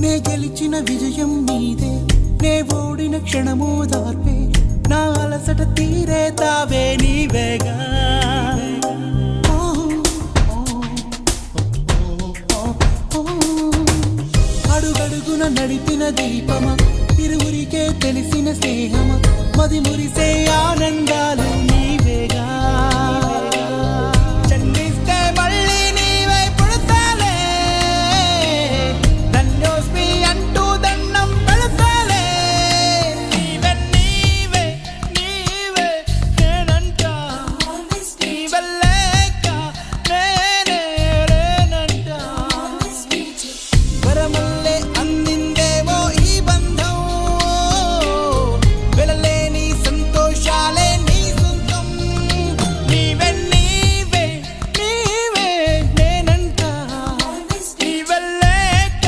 నే గెలిచిన విజయం నీదే, నే ఓడిన క్షణమో దార్పే, నా అలసట తీరే తావే నీవేగా. అడుగడుగున నడిపిన దీపమా, ఇరువురికే తెలిసిన స్నేహమా, మది మురిసే ఆనందాలు నీవేగా.